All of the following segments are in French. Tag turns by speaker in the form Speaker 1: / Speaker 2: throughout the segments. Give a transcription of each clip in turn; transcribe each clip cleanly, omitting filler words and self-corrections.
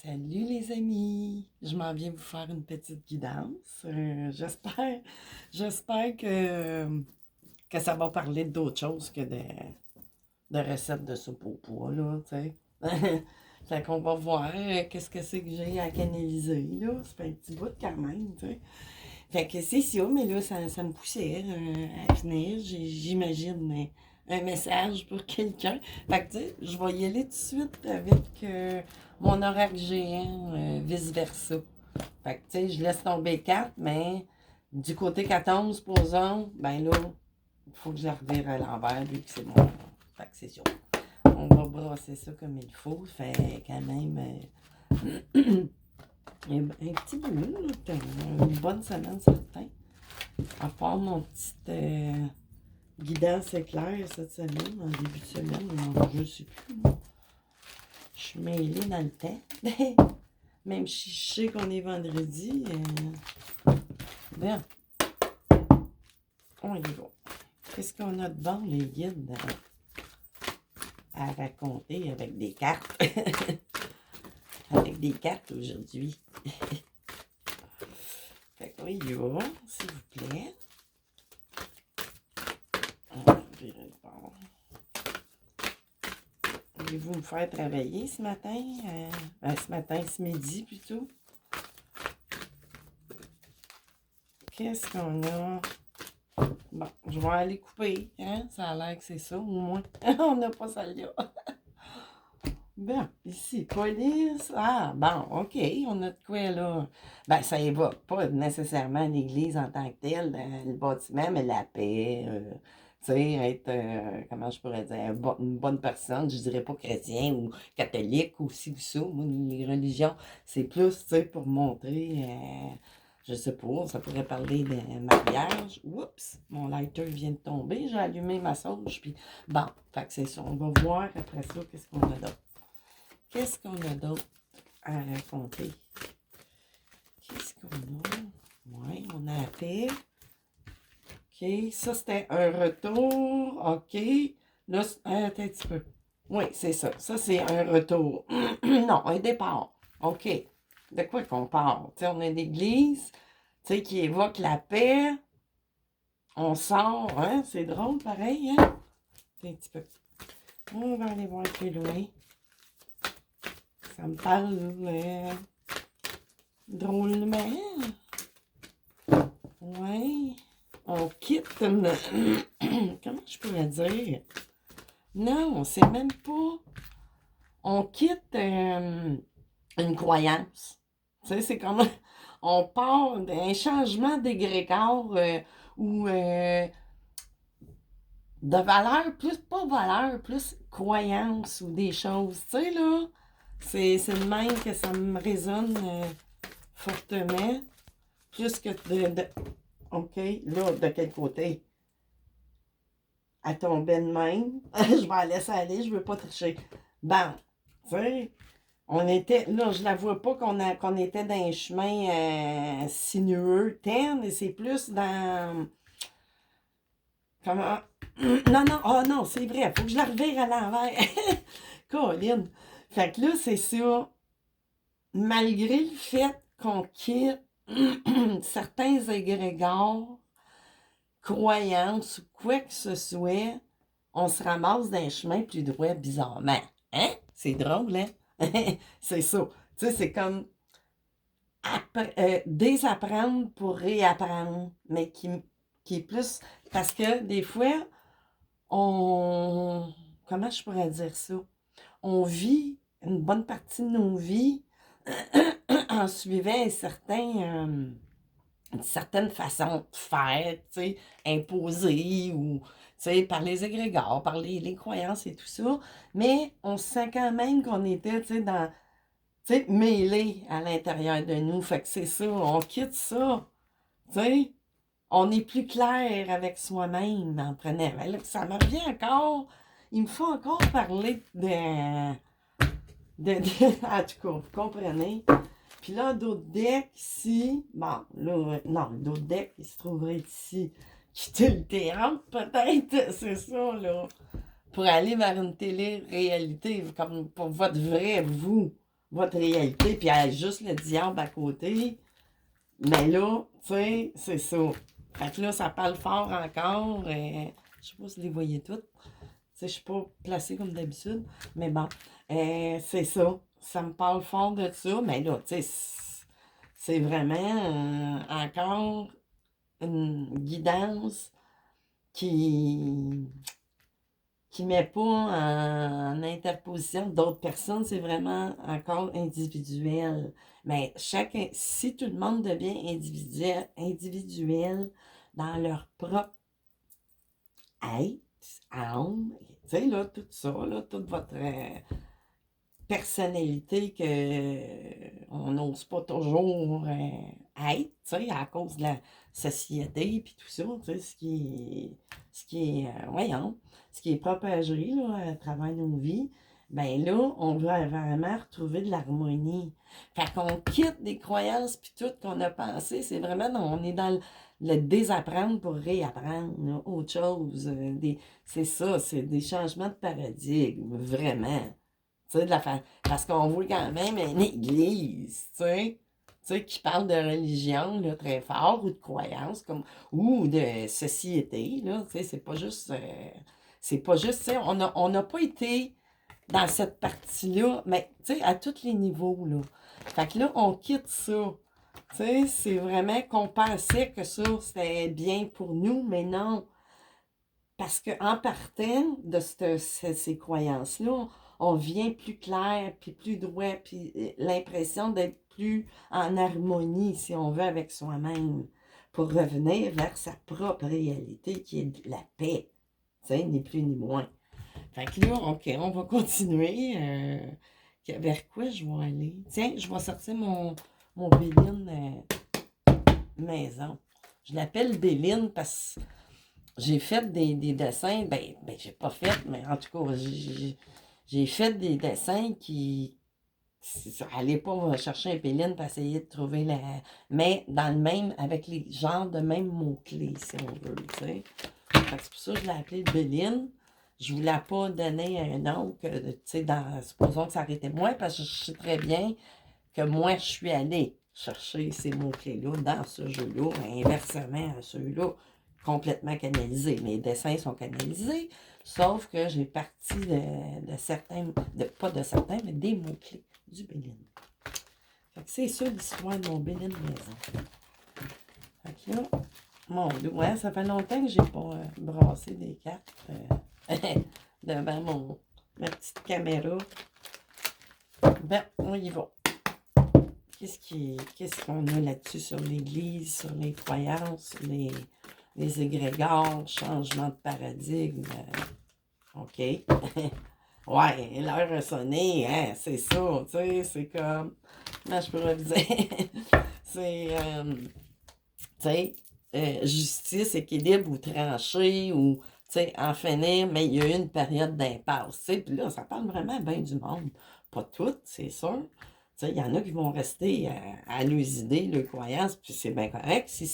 Speaker 1: Salut les amis, je m'en viens vous faire une petite guidance. J'espère que ça va parler d'autre chose que de recettes de soupe au pois, là, tu sais. Fait qu'on va voir qu'est-ce que c'est que j'ai à canaliser, là. Ça fait un petit bout quand même, tu sais. Fait que c'est ça, mais là, ça me poussait à finir, j'imagine, un message pour quelqu'un. Fait que, tu sais, je vais y aller tout de suite avec mon horaire géant, vice-versa. Fait que, tu sais, je laisse tomber 4, mais du côté 14, supposons, ben là, il faut que je la revire à l'envers, vu que c'est mon. Fait que c'est sûr. On va brasser ça comme il faut. Fait quand même un petit bout, là, une bonne semaine, certain. À part mon petit guidance éclair cette semaine, en début de semaine, je ne sais plus. Je suis mêlée dans le temps. Même si je sais qu'on est vendredi. Bien. On y va. Qu'est-ce qu'on a de bon, les guides, à raconter avec des cartes? Avec des cartes aujourd'hui. Fait qu'on y va, s'il vous plaît. On va virer le bord. Voulez-vous me faire travailler ce matin? Ce midi plutôt. Qu'est-ce qu'on a? Bon, je vais aller couper, hein? Ça a l'air que c'est ça, au moins. On n'a pas celle-là. Bon, ici, police. Ah, bon, OK, on a de quoi là. Ben, ça évoque pas nécessairement l'église en tant que telle, le bâtiment, mais la paix, tu sais, être, comment je pourrais dire, une bonne personne, je dirais pas chrétien ou catholique ou ci ou ça. Moi, les religions, c'est plus, tu sais, pour montrer, je sais pas, ça pourrait parler de mariage. Oups, mon lighter vient de tomber, j'ai allumé ma sauge, puis bon, fait que c'est ça. On va voir après ça qu'est-ce qu'on a d'autre. Qu'est-ce qu'on a d'autre à raconter? Qu'est-ce qu'on a? Oui, on a fait. OK, ça c'était un retour. OK. Là, attends un petit peu. Oui, c'est ça. Ça, c'est un retour. Non, un départ. OK. De quoi qu'on parle? Tu sais, on a une église, tu sais, qui évoque la paix. On sort, hein? C'est drôle, pareil, hein? Attends un petit peu. On va aller voir plus loin. Ça me parle drôlement. Ouais. On quitte une. Comment je pourrais dire? Non, c'est même pas. On quitte une croyance. Tu sais, c'est comme. On part d'un changement d'égrégore ou de valeur, plus pas valeur, plus croyance ou des choses. Tu sais, là, c'est de même que ça me résonne fortement. Plus que OK, là, de quel côté? Elle tombait de même. Je vais la laisser aller, je veux pas tricher. Bon, tu sais, on était, là, je la vois pas qu'on était dans un chemin sinueux, terne, et c'est plus dans, comment, non, non, oh non, c'est vrai, faut que je la revire à l'envers. Colline. Fait que là, c'est ça. Malgré le fait qu'on quitte certains égrégores, croyances ou quoi que ce soit, on se ramasse d'un chemin plus droit bizarrement. Hein? C'est drôle, hein? C'est ça. Tu sais, c'est comme désapprendre pour réapprendre, mais qui est plus. Parce que des fois, on. Comment je pourrais dire ça? On vit une bonne partie de nos vies en suivant une certaine façon de faire, tu sais, imposée ou, tu sais, par les égrégores, par les croyances et tout ça. Mais on se sent quand même qu'on était, tu sais, tu sais, mêlé à l'intérieur de nous. Fait que c'est ça, on quitte ça, tu sais. On est plus clair avec soi-même en prenant. Ben là, ça me revient encore. Il me faut encore parler en tout cas, vous comprenez. Puis là, d'autres decks ici. Bon, là, non, d'autres decks, il se trouverait ici. Quitter le théâtre, peut-être, c'est ça, là. Pour aller vers une télé-réalité, comme pour votre vrai vous. votre réalité, puis il y a juste le diable à côté. Mais là, tu sais, c'est ça. Fait que là, ça parle fort encore. Je sais pas si vous les voyez toutes. Tu sais, je suis pas placée comme d'habitude. Mais bon, c'est ça. Ça me parle fort de ça. Mais là, tu sais, c'est vraiment encore une guidance qui met pas en interposition d'autres personnes, c'est vraiment encore individuel. Mais si tout le monde devient individuel dans leur propre être, âme, tu sais, là, tout ça, là, toute votre personnalité que on n'ose pas toujours être, tu sais, à cause de la société puis tout ça, tu sais, voyons, ce qui est propagé là, à travers nos vies, ben là, on veut vraiment retrouver de l'harmonie. Fait qu'on quitte des croyances puis tout qu'on a pensé, c'est vraiment, on est dans le désapprendre pour réapprendre, là, autre chose. C'est ça, c'est des changements de paradigme, vraiment. Tu sais, parce qu'on voit quand même une église, tu sais, qui parle de religion là, très fort, ou de croyance, ou de société, là, tu sais, c'est pas juste, tu sais, on n'a pas été dans cette partie-là, mais, tu sais, à tous les niveaux, là. Fait que là, on quitte ça. Tu sais, c'est vraiment qu'on pensait que ça, c'était bien pour nous, mais non. Parce qu'en partant de ces croyances-là, on vient plus clair, puis plus droit, puis l'impression d'être plus en harmonie, si on veut, avec soi-même, pour revenir vers sa propre réalité, qui est la paix. Tu sais, ni plus ni moins. Fait que là, OK, on va continuer. Vers quoi je vais aller? Tiens, je vais sortir mon Béline maison. Je l'appelle Béline parce que j'ai fait des dessins, j'ai pas fait, mais en tout cas, j'ai fait des dessins qui. Allez pas chercher un Béline pour essayer de trouver la. Mais dans le même, avec les genres de même mots-clés, si on veut, tu sais. C'est pour ça que je l'ai appelé Béline. Je ne voulais pas donner un nom que, tu sais, supposons que ça arrêtait moi, parce que je sais très bien que moi, je suis allée chercher ces mots-clés-là dans ce jeu-là, inversement à ceux-là, complètement canalisés. Mes dessins sont canalisés, sauf que j'ai parti de certains, pas de certains, mais des mots-clés du Béline. Fait que c'est ça l'histoire de mon Béline maison. Fait que là, mon Dieu, ouais, ça fait longtemps que j'ai pas brassé des cartes devant ma petite caméra. Ben, on y va. Qu'est-ce qu'on a là-dessus sur l'Église, sur les croyances, sur les égrégores, changement de paradigme? OK. Ouais, l'heure a sonné, hein, c'est ça, tu sais, c'est comme... Comment je pourrais vous dire? C'est, tu sais, justice, équilibre ou tranché, ou, tu sais, en finir, mais il y a eu une période d'impasse, tu sais, puis là, ça parle vraiment bien du monde. Pas toutes, c'est sûr. Tu sais, il y en a qui vont rester à leurs idées, leurs croyances, puis c'est bien correct. Si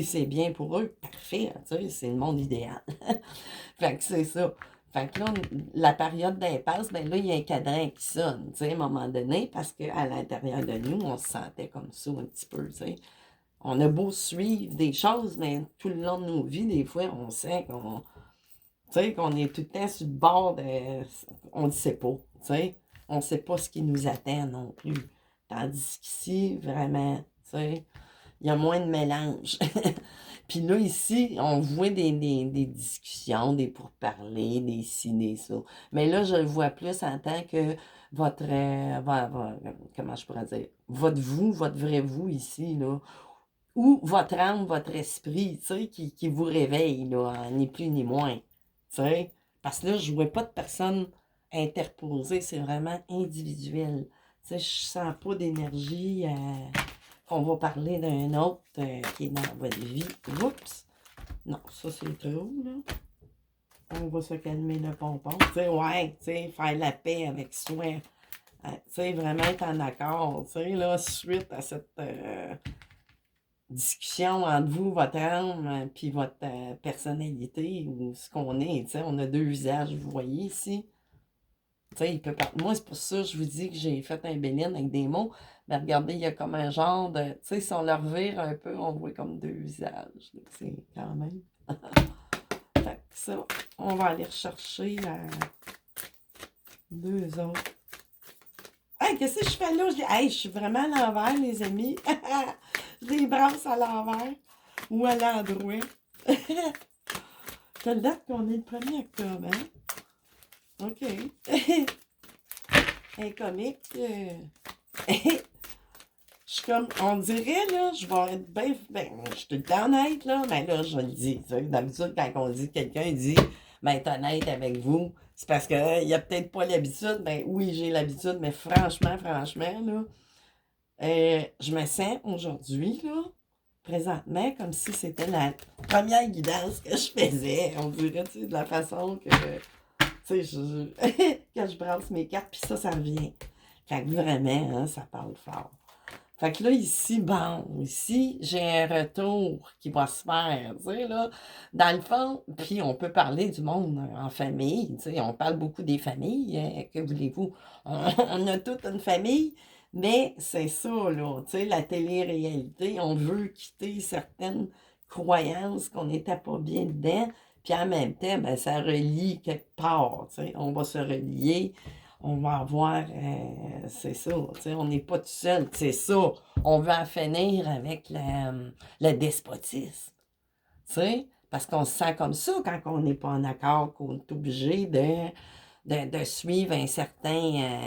Speaker 1: c'est bien pour eux, parfait, tu sais, c'est le monde idéal. Fait que c'est ça. Fait que là, la période d'impasse, ben là, il y a un cadran qui sonne, tu sais, à un moment donné, parce qu'à l'intérieur de nous, on se sentait comme ça un petit peu, tu sais. On a beau suivre des choses, mais tout le long de nos vies, des fois, on sent qu'on est tout le temps sur le bord de... On ne sait pas, tu sais. On ne sait pas ce qui nous attend non plus. Tandis qu'ici, vraiment, tu sais, il y a moins de mélange. Puis là, ici, on voit des discussions, des pourparlers, des ci, des ça. Mais là, je le vois plus en tant que comment je pourrais dire, votre vrai vous ici, là, ou votre âme, votre esprit, tu sais, qui vous réveille, là, ni plus ni moins, tu sais. Parce que là, je ne vois pas de personne interposée, c'est vraiment individuel. Tu sais, je sens pas d'énergie qu'on va parler d'un autre qui est dans votre vie. Oups! Non, ça c'est trop, là. On va se calmer le pompon. Tu sais, ouais, tu sais, faire la paix avec soi. Tu sais, vraiment être en accord, tu sais, là, suite à cette discussion entre vous, votre âme, puis votre personnalité, ou ce qu'on est, tu sais, on a deux visages, vous voyez ici. sais, il peut moi, c'est pour ça que je vous dis que j'ai fait un bénin avec des mots. Mais regardez, il y a comme un genre de, tu sais, si on le revire un peu, on voit comme deux visages. C'est quand même. Fait que ça, on va aller rechercher deux autres. Hey, qu'est-ce que je fais là? Hey, je suis vraiment à l'envers, les amis. Je les brasse à l'envers ou à l'endroit. Quelle date qu'on est le 1er octobre, hein? OK. Un comique. Je suis comme, on dirait, là, je vais être bien, je suis tout le temps honnête, là, mais là, je le dis. D'habitude, quand on dit, quelqu'un dit, ben, être honnête avec vous, c'est parce qu'il n'y a peut-être pas l'habitude. Ben oui, j'ai l'habitude, mais franchement, là, je me sens aujourd'hui, là, présentement, comme si c'était la première guidance que je faisais. On dirait, tu sais, de la façon que, tu sais, que je brasse mes cartes, puis ça revient. Fait que vraiment, hein, ça parle fort. Fait que là, ici, bon, ici, j'ai un retour qui va se faire, tu sais, là. Dans le fond, puis on peut parler du monde en famille, tu sais, on parle beaucoup des familles, que voulez-vous? On a toute une famille, mais c'est ça, là, tu sais, la télé-réalité, on veut quitter certaines croyances qu'on n'était pas bien dedans, puis en même temps, ben, ça relie quelque part, tu sais, on va se relier, on va avoir, c'est ça, tu sais, on n'est pas tout seul, c'est ça, on veut en finir avec le despotisme, tu sais, parce qu'on se sent comme ça quand on n'est pas en accord, qu'on est obligé de suivre un certain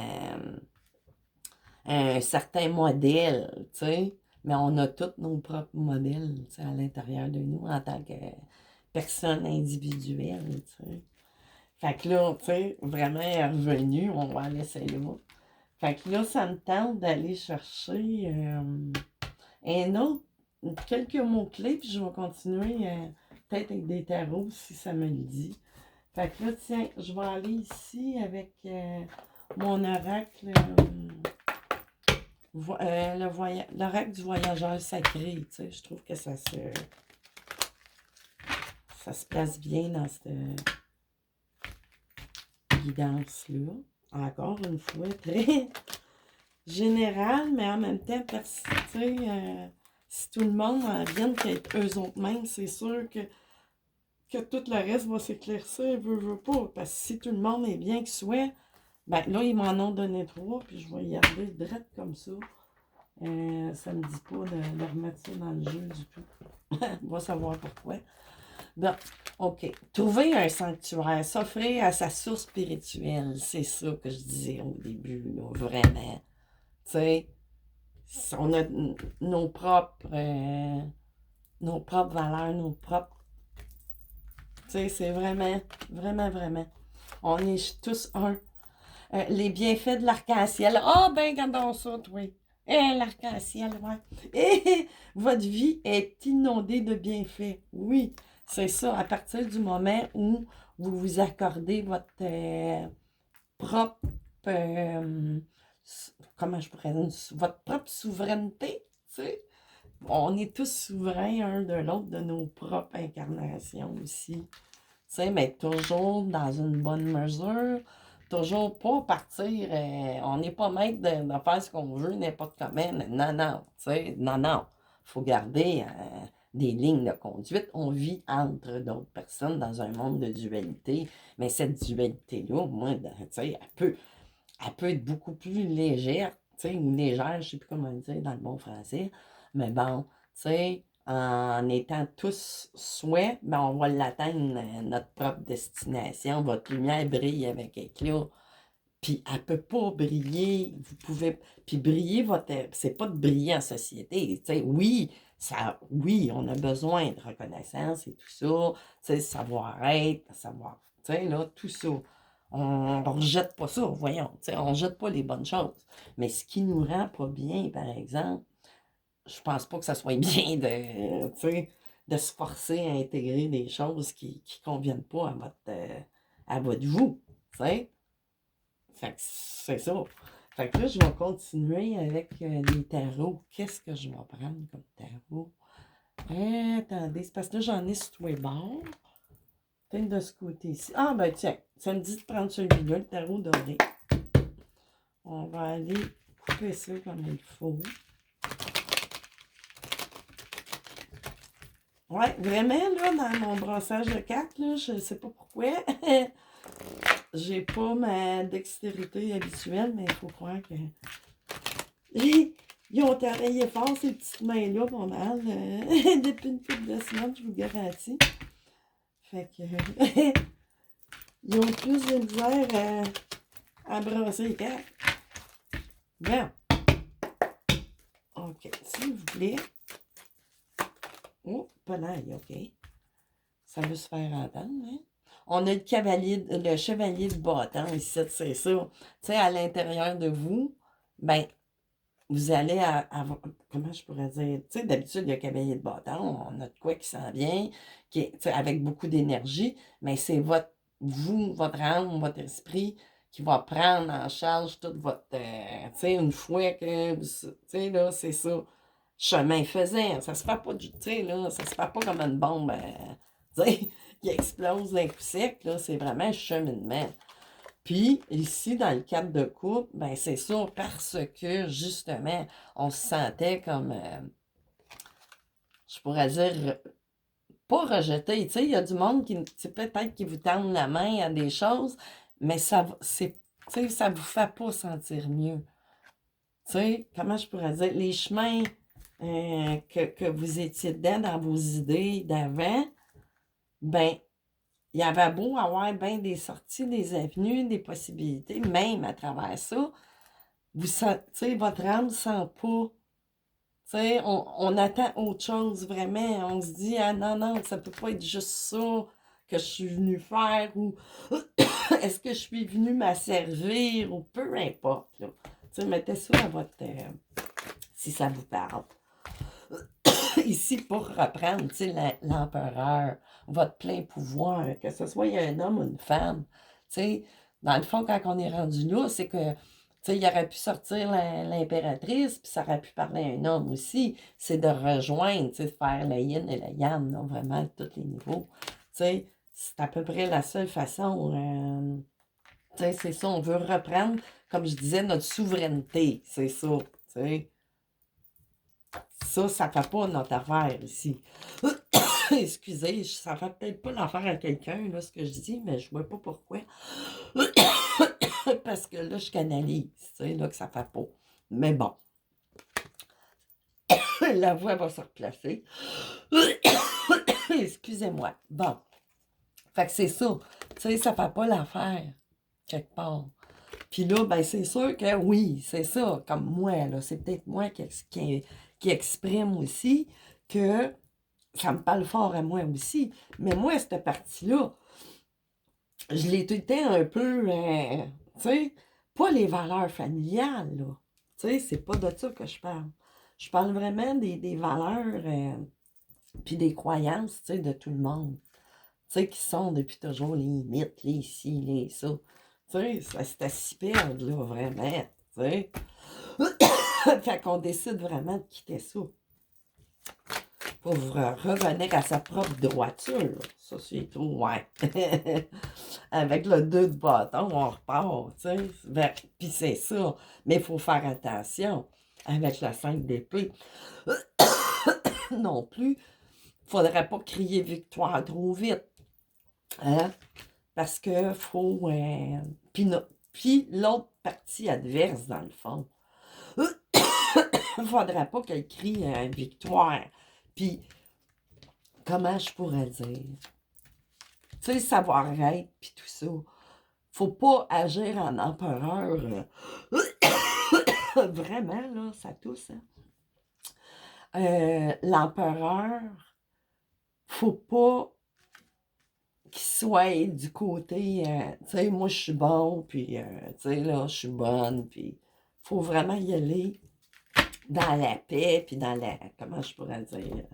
Speaker 1: modèle, tu sais, mais on a tous nos propres modèles, tu sais, à l'intérieur de nous en tant que personne individuelle, tu sais. Fait que là, tu sais, vraiment, elle est revenue, on va laisser là. Fait que là, ça me tente d'aller chercher un autre, quelques mots-clés, puis je vais continuer peut-être avec des tarots si ça me le dit. Fait que là, tiens, je vais aller ici avec mon oracle, l'oracle du voyageur sacré, tu sais, je trouve que ça se place bien dans cette guidance-là. Encore une fois, très général, mais en même temps, si tout le monde vient qu'être eux autres mêmes, c'est sûr que tout le reste va s'éclaircir, veut pas. Parce que si tout le monde est bien qu'il soit, ben là, ils m'en ont donné 3, puis je vais y arriver direct comme ça. Ça me dit pas de remettre ça dans le jeu du tout. On va savoir pourquoi. Bon, OK. Trouver un sanctuaire, s'offrir à sa source spirituelle, c'est ça que je disais au début, là, vraiment. Tu sais, on a nos propres valeurs, nos propres. Tu sais, c'est vraiment, vraiment, vraiment. On est tous un. Les bienfaits de l'arc-en-ciel. Ah, ben, regardons ça, toi. L'arc-en-ciel, ouais. Votre vie est inondée de bienfaits. Oui, c'est ça. À partir du moment où vous vous accordez votre propre. Comment je pourrais dire? Votre propre souveraineté, tu sais. On est tous souverains un de l'autre de nos propres incarnations aussi. Tu sais, mais toujours dans une bonne mesure. Toujours pas partir, on n'est pas maître de faire ce qu'on veut, n'importe comment. Non, non, tu sais, non, non. Il faut garder des lignes de conduite. On vit entre d'autres personnes dans un monde de dualité. Mais cette dualité-là, moi, tu sais, elle peut être beaucoup plus légère, tu sais, ou légère, je ne sais plus comment le dire dans le bon français. Mais bon, tu sais, en étant tous souhaits, ben on va l'atteindre, notre propre destination. Votre lumière brille avec éclat. Puis elle ne peut pas briller. Vous pouvez. Puis briller, c'est pas de briller en société. Tu sais, oui, oui, on a besoin de reconnaissance et tout ça. Tu sais, savoir-être, savoir. Tu sais, là, tout ça. On ne rejette pas ça, voyons. Tu sais, on ne jette pas les bonnes choses. Mais ce qui nous rend pas bien, par exemple, je pense pas que ça soit bien tu sais, de se forcer à intégrer des choses qui ne conviennent pas à votre vous. Tu sais? Fait que c'est ça. Fait que là, je vais continuer avec les tarots. Qu'est-ce que je vais prendre comme tarot? Attendez, c'est parce que là, j'en ai sur tous les bords. Peut-être de ce côté-ci. Ah, ben tiens, ça me dit de prendre celui-là, le tarot doré. on va aller couper ça comme il faut. Ouais, vraiment, là, dans mon brossage de cartes, là, je sais pas pourquoi. J'ai pas ma dextérité habituelle, mais il faut croire que... Ils ont travaillé fort, ces petites mains-là, pas mal. Depuis une couple de semaines, je vous garantis. Fait que... ils ont plus de misère à brasser les cartes. Bon. OK, s'il vous plaît. Oh, pas l'ail, OK. Ça veut se faire entendre, hein? On a le chevalier de bâton ici, c'est ça. Tu sais, à l'intérieur de vous, ben, vous allez avoir, comment je pourrais dire, tu sais, d'habitude, il y a cavalier de bâton, on a de quoi qui s'en vient, qui est, tu sais, avec beaucoup d'énergie, mais c'est votre âme, votre esprit qui va prendre en charge toute votre, tu sais, une fois que, tu sais, là, c'est ça, chemin faisant, ça se fait pas, tu sais, là, ça se fait pas comme une bombe, tu sais, qui explose d'un coup sec, là, c'est vraiment un cheminement. Puis, ici, dans le cadre de couple, ben c'est ça, parce que, justement, on se sentait comme, je pourrais dire, pas rejeté. Tu sais, il y a du monde qui, peut-être qui vous tendent la main à des choses, mais tu sais, ça vous fait pas sentir mieux. Tu sais, comment je pourrais dire, les chemins que vous étiez dedans dans vos idées d'avant, ben, il y avait beau avoir bien des sorties, des avenues, des possibilités, même à travers ça, vous sentez, votre âme ne sent pas. Tu sais, on attend autre chose vraiment. On se dit, ah non, non, ça peut pas être juste ça que je suis venu faire ou est-ce que je suis venu m'asservir ou peu importe. Là. Tu sais, mettez ça à votre... si ça vous parle. Ici, pour reprendre, tu sais, l'empereur, votre plein pouvoir, que ce soit un homme ou une femme, tu sais, dans le fond, quand on est rendu là, c'est que, tu sais, il aurait pu sortir l'impératrice, puis ça aurait pu parler à un homme aussi, c'est de rejoindre, tu sais, de faire le yin et le yang, là, vraiment, à tous les niveaux. Tu sais, c'est à peu près la seule façon, tu sais, c'est ça, on veut reprendre, comme je disais, notre souveraineté, c'est ça, tu sais. Ça ne fait pas notre affaire ici. Excusez, ça fait peut-être pas l'affaire à quelqu'un, là, ce que je dis, mais je ne vois pas pourquoi. Parce que là, je canalise, tu sais, là, que ça fait pas. Mais bon. La voix va se replacer. Excusez-moi. Bon. Fait que c'est ça. Tu sais, ça fait pas l'affaire, quelque part. Puis là, ben, c'est sûr que oui, c'est ça, comme moi, là. C'est peut-être moi qui exprime aussi que ça me parle fort à moi aussi. Mais moi, cette partie-là, je l'ai tout le temps un peu, tu sais, pas les valeurs familiales, là. Tu sais, c'est pas de ça que je parle. Je parle vraiment des valeurs, puis des croyances, tu sais, de tout le monde. Tu sais, qui sont depuis toujours les mythes, les ci, les ça. Tu sais, c'est à s'y perdre, là, vraiment, tu sais. Fait qu'on décide vraiment de quitter ça pour revenir à sa propre droiture. Ça, c'est tout, ouais. Avec le 2 de bâton, on repart, tu sais. Puis c'est ça. Mais il faut faire attention avec la 5 d'épée. Non plus, il ne faudrait pas crier victoire trop vite. Hein? Parce que faut... puis l'autre partie adverse, dans le fond. Il ne faudrait pas qu'elle crie victoire. Puis, comment je pourrais dire? Tu sais, savoir-être, puis tout ça. Faut pas agir en empereur. Vraiment, là, ça tousse. Hein? L'empereur, faut pas qu'il soit du côté, tu sais, moi, je suis bon, puis, tu sais, là, je suis bonne, puis faut vraiment y aller dans la paix, puis dans la, comment je pourrais dire,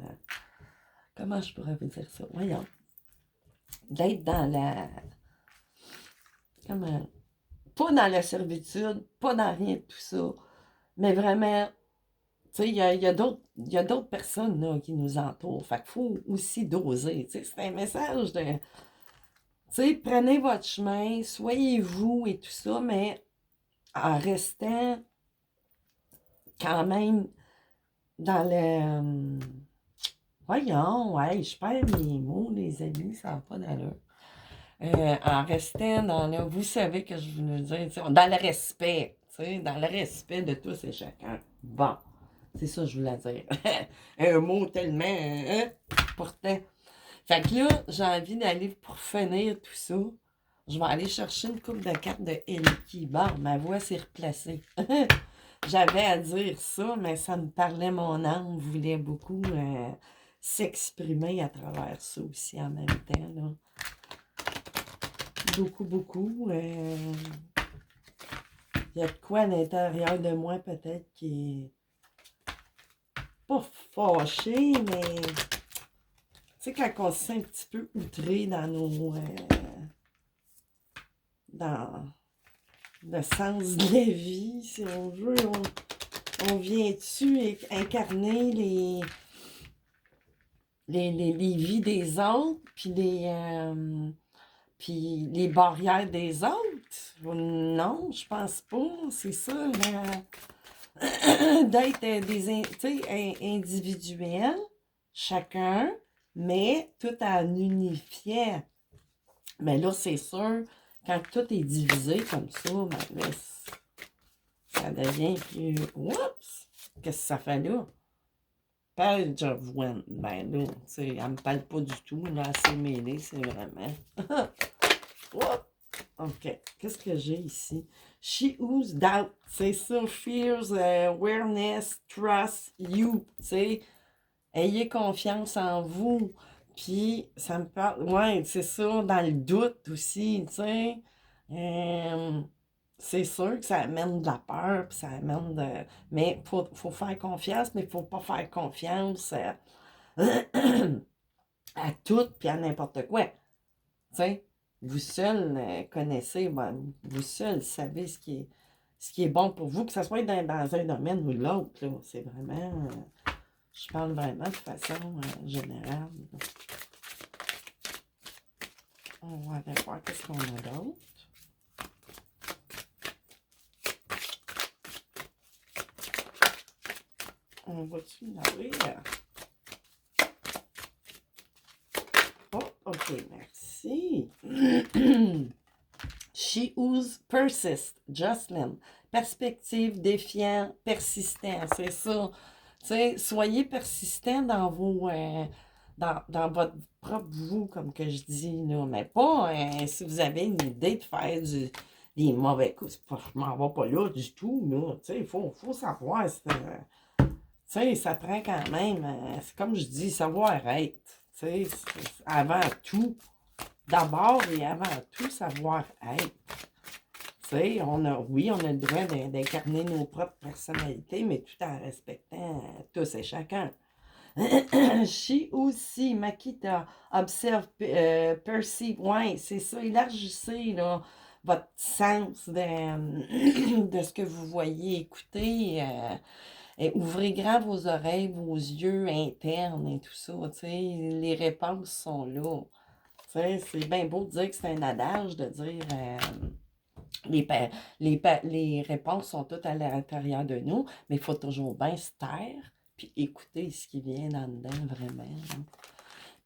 Speaker 1: comment je pourrais vous dire ça? Voyons. D'être dans la, comment, pas dans la servitude, pas dans rien de tout ça, mais vraiment, tu sais, il y a d'autres personnes là, qui nous entourent. Fait qu'il faut aussi doser. Tu sais, c'est un message de, tu sais, prenez votre chemin, soyez vous et tout ça, mais en restant quand même dans le... voyons, ouais, je perds mes mots, les amis, ça n'a pas d'allure. En restant dans le... Vous savez que je veux dire, dans le respect, dans le respect de tous et chacun. Bon, c'est ça que je voulais dire. Un mot tellement important. Fait que là, j'ai envie d'aller pour finir tout ça. Je vais aller chercher une coupe de cartes de Eliki. Bon, ma voix s'est replacée. J'avais à dire ça, mais ça me parlait, mon âme voulait beaucoup s'exprimer à travers ça aussi en même temps. Là. Beaucoup, beaucoup. Il y a de quoi à l'intérieur de moi peut-être qui est pas fâché, mais tu sais, quand on se sent un petit peu outré dans nos... dans le sens de la vie, si on veut, on vient-tu incarner les vies des autres, puis les barrières des autres? Non, je pense pas. C'est ça, d'être individuels, chacun, mais tout en unifiant. Mais là, c'est sûr, quand tout est divisé comme ça, ben là, ça devient plus... Oups! Qu'est-ce que ça fait là? Page of One. Ben là, tu sais, elle me parle pas du tout, là, assez mêlée, c'est vraiment... Oups! OK. Qu'est-ce que j'ai ici? She who's doubt. C'est ça. Fears, awareness, trust you. Tu sais, ayez confiance en vous. Puis, ça me parle... Ouais, c'est ça, dans le doute aussi, tu sais. C'est sûr que ça amène de la peur, puis ça amène de... Mais faut faire confiance, mais il faut pas faire confiance à tout, puis à n'importe quoi. Tu sais, vous seul connaissez, ben, vous seul savez ce qui est bon pour vous, que ce soit dans un domaine ou l'autre. C'est vraiment... je parle vraiment de façon générale. On va aller voir qu'est-ce qu'on a d'autre. On va-tu l'ouvrir? Oh, OK, merci. She who's persist, Jocelyn. Perspective, défiant, persistant, c'est ça. Tu sais, soyez persistant dans vos... dans votre propre vous, comme que je dis, là. Mais pas si vous avez une idée de faire des mauvais coups. Je m'en vais pas là du tout, là. Tu sais, il faut savoir... tu sais, ça prend quand même... c'est comme je dis, savoir-être. Tu sais, avant tout... D'abord et avant tout, savoir-être. Tu sais, oui, on a le droit d'incarner nos propres personnalités, mais tout en respectant tous et chacun. She aussi, Makita, observe, perceive. Oui, c'est ça, élargissez là, votre sens de ce que vous voyez, écoutez. Et ouvrez grand vos oreilles, vos yeux internes et tout ça. Tu sais, les réponses sont là. C'est bien beau de dire que c'est un adage, de dire les réponses sont toutes à l'intérieur de nous, mais il faut toujours bien se taire puis écouter ce qui vient dans dedans, vraiment. Hein.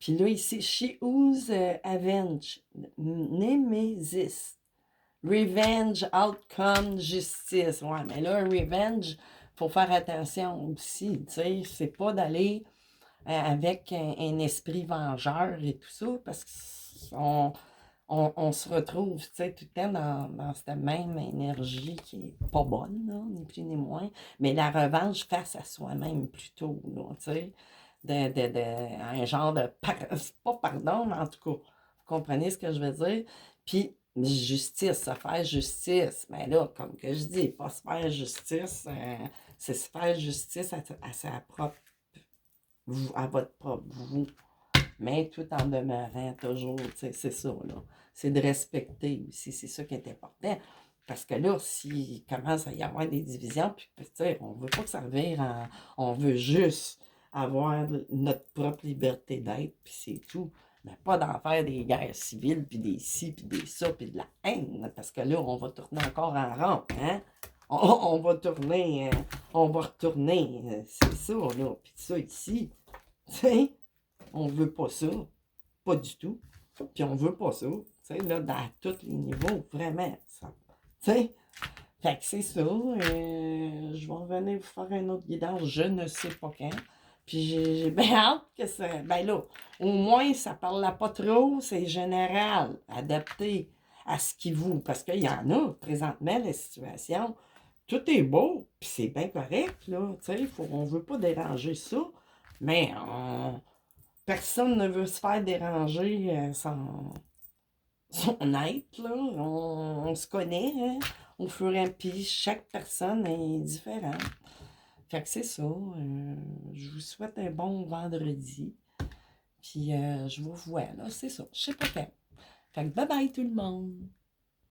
Speaker 1: Puis là, ici, she who's avenge, nemesis, revenge, outcome, justice. Ouais, mais là, revenge, faut faire attention aussi, tu sais, c'est pas d'aller avec un esprit vengeur et tout ça, parce qu'on se retrouve, tu sais, tout le temps dans cette même énergie qui est pas bonne, là, ni plus ni moins, mais la revanche face à soi-même plutôt, là, tu sais, un genre de, pas pardon, mais en tout cas, vous comprenez ce que je veux dire, puis justice, se faire justice, mais là, comme que je dis, pas se faire justice, c'est se faire justice à sa propre à votre propre vous, mais tout en demeurant toujours, c'est ça, là. C'est de respecter aussi, c'est ça qui est important. Parce que là, s'il commence à y avoir des divisions, puis on veut pas que ça revire on veut juste avoir notre propre liberté d'être, puis c'est tout. Mais pas d'en faire des guerres civiles, puis des ci, puis des ça, puis de la haine, parce que là, on va tourner encore en rond, hein? On va tourner, on va retourner, c'est ça, là, puis ça ici, tu sais, on veut pas ça, pas du tout, puis on veut pas ça, tu sais, là, dans tous les niveaux, vraiment, ça, tu sais, fait que c'est ça, je vais revenir vous faire un autre guidage, je ne sais pas quand. Puis j'ai bien hâte que ça. Ben là, au moins, ça parle pas trop, c'est général, adapté à ce qui vous. Parce qu'il y en a, présentement, la situation. Tout est beau, puis c'est bien correct, là. Tu sais, on veut pas déranger ça, mais personne ne veut se faire déranger son être, là. On se connaît, hein, au fur et à mesure, puis chaque personne est différente. Fait que c'est ça. Je vous souhaite un bon vendredi. Puis je vous vois, là, c'est ça. Je sais pas quand. Fait que bye bye tout le monde.